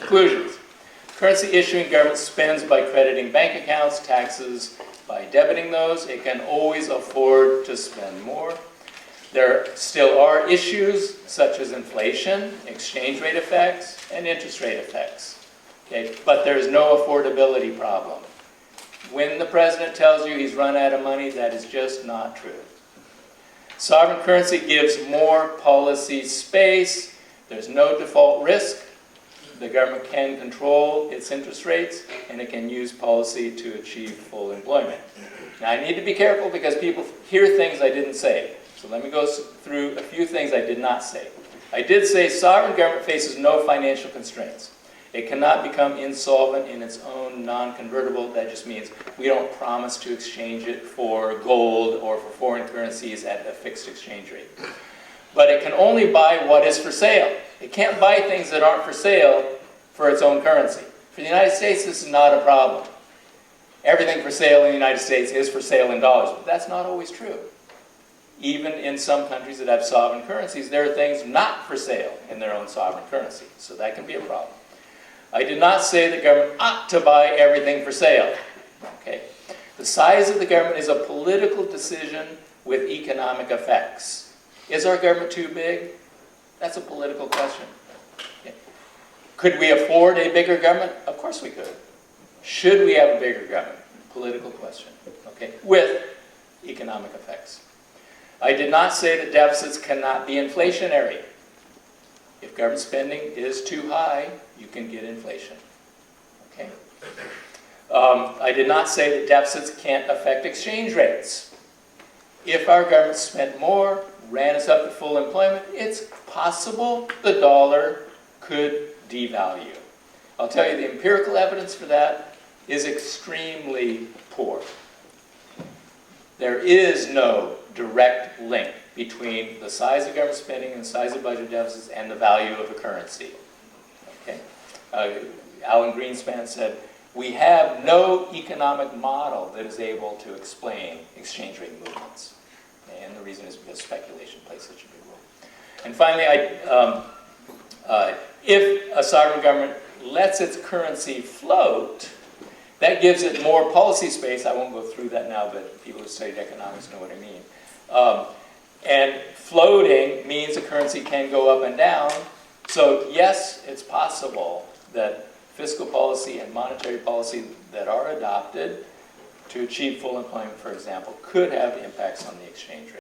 Conclusions. Currency issuing government spends by crediting bank accounts, taxes by debiting those. It can always afford to spend more. There still are issues such as inflation, exchange rate effects, and interest rate effects. Okay? But there's no affordability problem. When the president tells you he's run out of money, that is just not true. Sovereign currency gives more policy space. There's no default risk. The government can control its interest rates, and it can use policy to achieve full employment. Now, I need to be careful because people hear things I didn't say. So let me go through a few things I did not say. I did say sovereign government faces no financial constraints. It cannot become insolvent in its own non-convertible. That just means we don't promise to exchange it for gold or for foreign currencies at a fixed exchange rate. But it can only buy what is for sale. It can't buy things that aren't for sale for its own currency. For the United States, this is not a problem. Everything for sale in the United States is for sale in dollars, but that's not always true. Even in some countries that have sovereign currencies, there are things not for sale in their own sovereign currency, so that can be a problem. I did not say the government ought to buy everything for sale. Okay? The size of the government is a political decision with economic effects. Is our government too big? That's a political question. Okay. Could we afford a bigger government? Of course we could. Should we have a bigger government? Political question. Okay, with economic effects. I did not say that deficits cannot be inflationary. If government spending is too high, you can get inflation. Okay. I did not say that deficits can't affect exchange rates. If our government spent more, ran us up to full employment, it's possible the dollar could devalue. I'll tell you, the empirical evidence for that is extremely poor. There is no direct link between the size of government spending and the size of budget deficits and the value of a currency. Okay? Alan Greenspan said, we have no economic model that is able to explain exchange rate movements. And the reason is because speculation plays such a big role. And finally, if a sovereign government lets its currency float, that gives it more policy space. I won't go through that now, but people who studied economics know what I mean. And floating means a currency can go up and down. So yes, it's possible that fiscal policy and monetary policy that are adopted to achieve full employment, for example, could have impacts on the exchange rate.